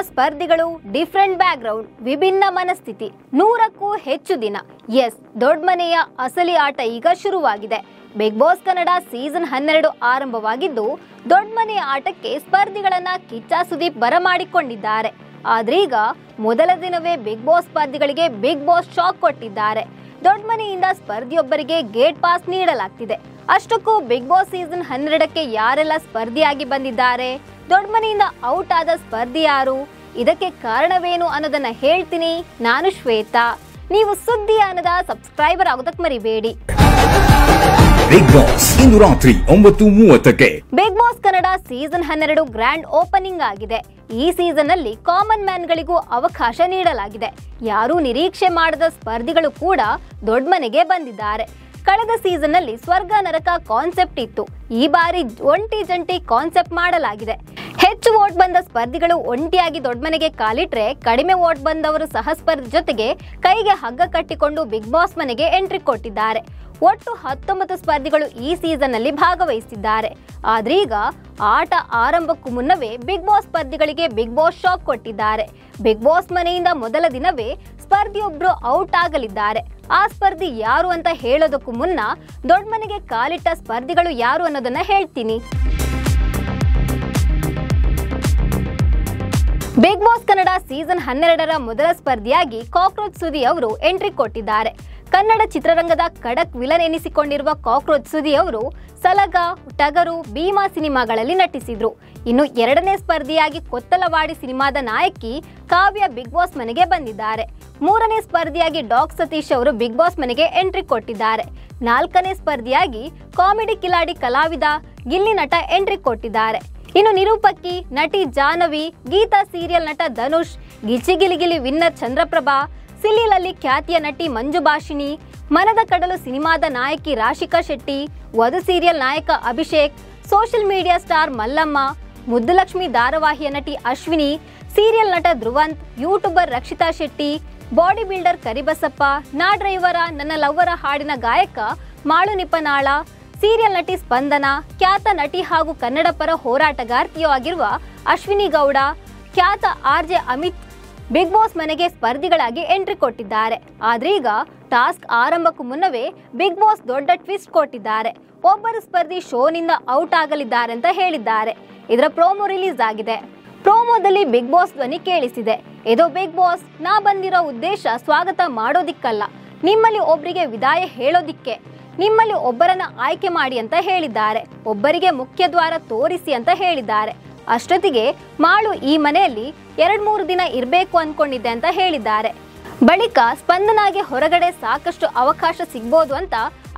ಸ್ಪರ್ಧಿಗಳು, different background, ವಿಭಿನ್ನ ಮನಸ್ಥಿತಿ, 100ಕ್ಕೂ ಹೆಚ್ಚು ದಿನ. ದೊಡ್ಡ ಮನೆಯ ಅಸಲಿ ಆಟ ಈಗ ಶುರುವಾಗಿದೆ. ಬಿಗ್ ಬಾಸ್ ಕನ್ನಡ ಸೀಸನ್ 12 ಆರಂಭವಾಗಿದ್ದು, ದೊಡ್ಡ ಮನೆಯ ಆಟಕ್ಕೆ ಸ್ಪರ್ಧಿಗಳನ್ನ ಕಿಚ್ಚ ಸುದೀಪ್ ಬರಮಾಡಿಕೊಂಡಿದ್ದಾರೆ. ಆದ್ರೀಗ ಮೊದಲ ದಿನವೇ ಬಿಗ್ ಬಾಸ್ ಸ್ಪರ್ಧಿಗಳಿಗೆ ಬಿಗ್ ಬಾಸ್ ಶಾಕ್ ಕೊಟ್ಟಿದ್ದಾರೆ. ದೊಡ್ಡ ಮನೆಯಿಂದ ಸ್ಪರ್ಧಿಯೊಬ್ಬರಿಗೆ ಗೇಟ್ ಪಾಸ್ ನೀಡಲಾಗ್ತಿದೆ. ಅಷ್ಟಕ್ಕೂ ಬಿಗ್ ಬಾಸ್ ಸೀಸನ್ 12ಕ್ಕೆ ಯಾರೆಲ್ಲ ಸ್ಪರ್ಧಿಯಾಗಿ ಬಂದಿದ್ದಾರೆ, ದೊಡ್ಡ ಮನೆಯಿಂದ ಔಟ್ ಆದ ಸ್ಪರ್ಧಿ ಯಾರು, ಇದಕ್ಕೆ ಕಾರಣವೇನು ಅನ್ನೋದನ್ನ ಹೇಳ್ತೀನಿ. ನಾನು ಶ್ವೇತಾ. ನೀವು ಸುದ್ದಿ ಅನ್ನದ ಸಬ್ಸ್ಕ್ರೈಬರ್ ಆಗೋದಕ್ಕೆ ಮರಿಬೇಡಿ. ಬಿಗ್ ಬಾಸ್ ಇಂದು ರಾತ್ರಿ 9:30ಕ್ಕೆ. Bigg Boss Kannada season 12 grand opening ಆಗಿದೆ. ಈ ಸೀಸನ್ ಅಲ್ಲಿ ಕಾಮನ್ ಮ್ಯಾನ್ ಗಳಿಗೂ ಅವಕಾಶ ನೀಡಲಾಗಿದೆ. ಯಾರೂ ನಿರೀಕ್ಷೆ ಮಾಡದ ಸ್ಪರ್ಧಿಗಳು ಕೂಡ ದೊಡ್ಡ ಮನೆಗೆ ಬಂದಿದ್ದಾರೆ. ಕಳೆದ ಸೀಸನ್ ಅಲ್ಲಿ ಸ್ವರ್ಗ ನರಕ ಕಾನ್ಸೆಪ್ಟ್ ಇತ್ತು. ಈ ಬಾರಿ ಒಂಟಿ ಜಂಟಿ ಕಾನ್ಸೆಪ್ಟ್ ಮಾಡಲಾಗಿದೆ. ಹೆಚ್ಚು ವೋಟ್ ಬಂದ ಸ್ಪರ್ಧಿಗಳು ಒಂಟಿಯಾಗಿ ದೊಡ್ಡ ಮನೆಗೆ ಕಾಲಿಟ್ರೆ, ಕಡಿಮೆ ವೋಟ್ ಬಂದವರು ಸಹ ಸ್ಪರ್ಧಿ ಜೊತೆಗೆ ಕೈಗೆ ಹಗ್ಗ ಕಟ್ಟಿಕೊಂಡು ಬಿಗ್ ಬಾಸ್ ಮನೆಗೆ ಎಂಟ್ರಿ ಕೊಟ್ಟಿದ್ದಾರೆ. ಒಟ್ಟು 19 ಸ್ಪರ್ಧಿಗಳು ಈ ಸೀಸನ್ ಅಲ್ಲಿ ಭಾಗವಹಿಸಿದ್ದಾರೆ. ಆದ್ರೀಗ ಆಟ ಆರಂಭಕ್ಕೂ ಮುನ್ನವೇ ಬಿಗ್ ಬಾಸ್ ಸ್ಪರ್ಧಿಗಳಿಗೆ ಬಿಗ್ ಬಾಸ್ ಶಾಕ್ ಕೊಟ್ಟಿದ್ದಾರೆ. ಬಿಗ್ ಬಾಸ್ ಮನೆಯಿಂದ ಮೊದಲ ದಿನವೇ ಸ್ಪರ್ಧಿಯೊಬ್ರು ಔಟ್ ಆಗಲಿದ್ದಾರೆ. ಆ ಸ್ಪರ್ಧಿ ಯಾರು ಅಂತ ಹೇಳೋದಕ್ಕೂ ಮುನ್ನ ದೊಡ್ಡ ಮನೆಗೆ ಕಾಲಿಟ್ಟ ಸ್ಪರ್ಧಿಗಳು ಯಾರು ಅನ್ನೋದನ್ನ ಹೇಳ್ತೀನಿ. ಬಿಗ್ ಬಾಸ್ ಕನ್ನಡ ಸೀಸನ್ 12ರ ಮೊದಲ ಸ್ಪರ್ಧಿಯಾಗಿ ಕಾಕ್ರೋಚ್ ಸುದಿ ಅವರು ಎಂಟ್ರಿ ಕೊಟ್ಟಿದ್ದಾರೆ. ಕನ್ನಡ ಚಿತ್ರರಂಗದ ಖಡಕ್ ವಿಲನ್ ಎನಿಸಿಕೊಂಡಿರುವ ಕಾಕ್ರೋಚ್ ಸುದಿ ಅವರು ಸಲಗ, ಟಗರು, ಭೀಮಾ ಸಿನಿಮಾಗಳಲ್ಲಿ ನಟಿಸಿದ್ರು. ಇನ್ನು ಎರಡನೇ ಸ್ಪರ್ಧಿಯಾಗಿ ಕೊತ್ತಲವಾಡಿ ಸಿನಿಮಾದ ನಾಯಕಿ ಕಾವ್ಯ ಬಿಗ್ ಬಾಸ್ ಮನೆಗೆ ಬಂದಿದ್ದಾರೆ. ಮೂರನೇ ಸ್ಪರ್ಧಿಯಾಗಿ ಡಾಗ್ ಸತೀಶ್ ಅವರು ಬಿಗ್ ಬಾಸ್ ಮನೆಗೆ ಎಂಟ್ರಿ ಕೊಟ್ಟಿದ್ದಾರೆ. ನಾಲ್ಕನೇ ಸ್ಪರ್ಧಿಯಾಗಿ ಕಾಮಿಡಿ ಕಿಲಾಡಿ ಕಲಾವಿದ ಗಿಲ್ಲಿ ನಟ ಎಂಟ್ರಿ ಕೊಟ್ಟಿದ್ದಾರೆ. ಇನ್ನು ನಿರೂಪಕಿ, ನಟಿ ಜಾಹ್ನವಿ, ಗೀತಾ ಸೀರಿಯಲ್ ನಟ ಧನುಷ್, ಗಿಚಿ ಗಿಲಿಗಿಲಿ ವಿನ್ನರ್ ಚಂದ್ರಪ್ರಭಾ, ಸಿಲಿಲಲ್ಲಿ ಖ್ಯಾತಿಯ ನಟಿ ಮಂಜು ಭಾಷಿಣಿ, ಮನದ ಕಡಲು ಸಿನಿಮಾದ ನಾಯಕಿ ರಾಶಿಕಾ ಶೆಟ್ಟಿ, ವಧು ಸೀರಿಯಲ್ ನಾಯಕ Abhishek, social media star Mallamma, Muddulakshmi ಧಾರಾವಾಹಿಯ ನಟಿ ಅಶ್ವಿನಿ, ಸೀರಿಯಲ್ ನಟ Dhruvanth, YouTuber Rakshita Shetty, body builder Karibasappa, ನಾ ಡ್ರೈವರ ನನ್ನ ಲವ್ವರ ಹಾಡಿನ ಗಾಯಕ ಮಾಳು ನಿಪನಾಳ, ಸೀರಿಯಲ್ ನಟಿ ಸ್ಪಂದನ, ಖ್ಯಾತ ನಟಿ ಹಾಗೂ ಕನ್ನಡ ಪರ ಹೋರಾಟಗಾರ್ತಿಯೂ ಆಗಿರುವ ಅಶ್ವಿನಿ ಗೌಡ, ಖ್ಯಾತ ಆರ್ಜೆ ಅಮಿತ್ ಬಿಗ್ ಬಾಸ್ ಮನೆಗೆ ಸ್ಪರ್ಧಿಗಳಾಗಿ ಎಂಟ್ರಿ ಕೊಟ್ಟಿದ್ದಾರೆ. ಆದ್ರೀಗ ಟಾಸ್ಕ್ ಆರಂಭಕ್ಕೂ ಮುನ್ನವೇ ಬಿಗ್ ಬಾಸ್ ದೊಡ್ಡ ಟ್ವಿಸ್ಟ್ ಕೊಟ್ಟಿದ್ದಾರೆ. ಒಬ್ಬರು ಸ್ಪರ್ಧಿ ಶೋನಿಂದ ಔಟ್ ಆಗಲಿದ್ದಾರೆ ಅಂತ ಹೇಳಿದ್ದಾರೆ. ಇದರ ಪ್ರೋಮೋ ರಿಲೀಸ್ ಆಗಿದೆ. ಪ್ರೋಮೋದಲ್ಲಿ ಬಿಗ್ ಬಾಸ್ ಧ್ವನಿ ಕೇಳಿಸಿದೆ. ಇದು ಬಿಗ್ ಬಾಸ್, ನಾ ಬಂದಿರೋ ಉದ್ದೇಶ ಸ್ವಾಗತ ಮಾಡೋದಿಕ್ಕಲ್ಲ, ನಿಮ್ಮಲ್ಲಿ ಒಬ್ಬರಿಗೆ ವಿದಾಯ ಹೇಳೋದಿಕ್ಕೆ. ನಿಮ್ಮಲ್ಲಿ ಒಬ್ಬರನ್ನ ಆಯ್ಕೆ ಮಾಡಿ ಅಂತ ಹೇಳಿದ್ದಾರೆ. ಒಬ್ಬರಿಗೆ ಮುಖ್ಯ ದ್ವಾರ ತೋರಿಸಿ ಅಂತ ಹೇಳಿದ್ದಾರೆ. ಅಷ್ಟೊತ್ತಿಗೆ ಮಾಳು ಈ ಮನೆಯಲ್ಲಿ 2-3 ದಿನ ಇರಬೇಕು ಅನ್ಕೊಂಡಿದ್ದೆ ಅಂತ ಹೇಳಿದ್ದಾರೆ. ಬಳಿಕ ಸ್ಪಂದನಾಗೆ ಹೊರಗಡೆ ಸಾಕಷ್ಟು ಅವಕಾಶ ಸಿಗ್ಬೋದು ಅಂತ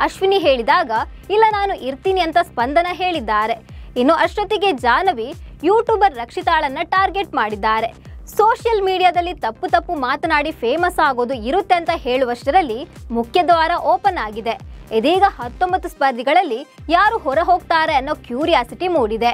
ಅಶ್ವಿನಿ ಹೇಳಿದಾಗ, ಇಲ್ಲ ನಾನು ಇರ್ತೀನಿ ಅಂತ ಸ್ಪಂದನ ಹೇಳಿದ್ದಾರೆ. ಇನ್ನು ಅಷ್ಟೊತ್ತಿಗೆ ಜಾಹ್ನವಿ ಯೂಟ್ಯೂಬರ್ ರಕ್ಷಿತಾಳನ್ನ ಟಾರ್ಗೆಟ್ ಮಾಡಿದ್ದಾರೆ. ಸೋಷಿಯಲ್ ಮೀಡಿಯಾದಲ್ಲಿ ತಪ್ಪು ಮಾತನಾಡಿ ಫೇಮಸ್ ಆಗೋದು ಇರುತ್ತೆ ಅಂತ ಹೇಳುವಷ್ಟರಲ್ಲಿ ಮುಖ್ಯ ದ್ವಾರ ಓಪನ್ ಆಗಿದೆ. ಇದೀಗ 19 ಸ್ಪರ್ಧಿಗಳಲ್ಲಿ ಯಾರು ಹೊರ ಹೋಗ್ತಾರೆ ಅನ್ನೋ ಕ್ಯೂರಿಯಾಸಿಟಿ ಮೂಡಿದೆ.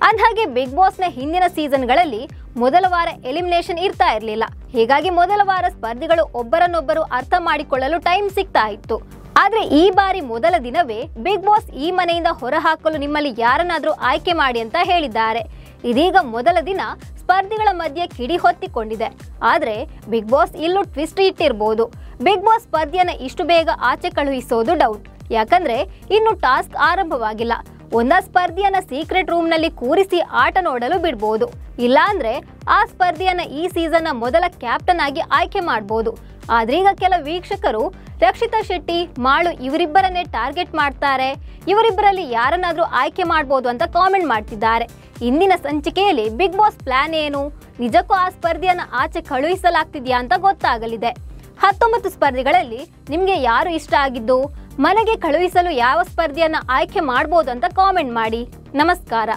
ಅಂದ್ಹಾಗೆ ಬಿಗ್ ಬಾಸ್ನ ಹಿಂದಿನ ಸೀಸನ್ಗಳಲ್ಲಿ ಮೊದಲ ವಾರ ಎಲಿಮಿನೇಷನ್ ಇರ್ತಾ ಇರಲಿಲ್ಲ. ಹೀಗಾಗಿ ಮೊದಲ ವಾರ ಸ್ಪರ್ಧಿಗಳು ಒಬ್ಬರನ್ನೊಬ್ಬರು ಅರ್ಥ ಮಾಡಿಕೊಳ್ಳಲು ಟೈಮ್ ಸಿಗ್ತಾ ಇತ್ತು. ಆದ್ರೆ ಈ ಬಾರಿ ಮೊದಲ ದಿನವೇ ಬಿಗ್ ಬಾಸ್ ಈ ಮನೆಯಿಂದ ಹೊರಹಾಕಲು ನಿಮ್ಮಲ್ಲಿ ಯಾರನ್ನಾದ್ರೂ ಆಯ್ಕೆ ಮಾಡಿ ಅಂತ ಹೇಳಿದ್ದಾರೆ. ಇದೀಗ ಮೊದಲ ದಿನ ಸ್ಪರ್ಧಿಗಳ ಮಧ್ಯೆ ಕಿಡಿ ಹೊತ್ತಿಕೊಂಡಿದೆ. ಆದ್ರೆ ಬಿಗ್ ಬಾಸ್ ಇಲ್ಲೂ ಟ್ವಿಸ್ಟ್ ಇಟ್ಟಿರ್ಬೋದು. ಬಿಗ್ ಬಾಸ್ ಸ್ಪರ್ಧಿಯನ್ನ ಇಷ್ಟು ಬೇಗ ಆಚೆ ಕಳುಹಿಸೋದು ಡೌಟ್. ಯಾಕಂದ್ರೆ ಇನ್ನು ಟಾಸ್ಕ್ ಆರಂಭವಾಗಿಲ್ಲ. ಒಂದ ಸ್ಪರ್ಧಿಯನ್ನ ಸೀಕ್ರೆಟ್ ರೂಮ್ ನಲ್ಲಿ ಕೂರಿಸಿ ಆಟ ನೋಡಲು ಬಿಡ್ಬೋದು. ಇಲ್ಲ ಅಂದ್ರೆ ಆ ಸ್ಪರ್ಧಿಯನ್ನ ಈ ಸೀಸನ್ ನ ಮೊದಲ ಕ್ಯಾಪ್ಟನ್ ಆಗಿ ಆಯ್ಕೆ ಮಾಡಬಹುದು. ಆದ್ರೀಗ ಕೆಲ ವೀಕ್ಷಕರು ರಕ್ಷಿತಾ ಶೆಟ್ಟಿ, ಮಾಳು ಇವರಿಬ್ಬರನ್ನೇ ಟಾರ್ಗೆಟ್ ಮಾಡ್ತಾರೆ, ಇವರಿಬ್ಬರಲ್ಲಿ ಯಾರನ್ನಾದ್ರೂ ಆಯ್ಕೆ ಮಾಡಬಹುದು ಅಂತ ಕಾಮೆಂಟ್ ಮಾಡ್ತಿದ್ದಾರೆ. ಇಂದಿನ ಸಂಚಿಕೆಯಲ್ಲಿ ಬಿಗ್ ಬಾಸ್ ಪ್ಲಾನ್ ಏನು, ನಿಜಕ್ಕೂ ಆ ಸ್ಪರ್ಧಿಯನ್ನ ಆಚೆ ಕಳುಹಿಸಲಾಗ್ತಿದ್ಯಾ ಅಂತ ಗೊತ್ತಾಗಲಿದೆ. 19 ಸ್ಪರ್ಧಿಗಳಲ್ಲಿ ನಿಮ್ಗೆ ಯಾರು ಇಷ್ಟ ಆಗಿದ್ದು, ಮನೆಗೆ ಕಳುಹಿಸಲು ಯಾವ ಸ್ಪರ್ಧಿಯನ್ನ ಆಯ್ಕೆ ಮಾಡಬಹುದು ಅಂತ ಕಾಮೆಂಟ್ ಮಾಡಿ. ನಮಸ್ಕಾರ.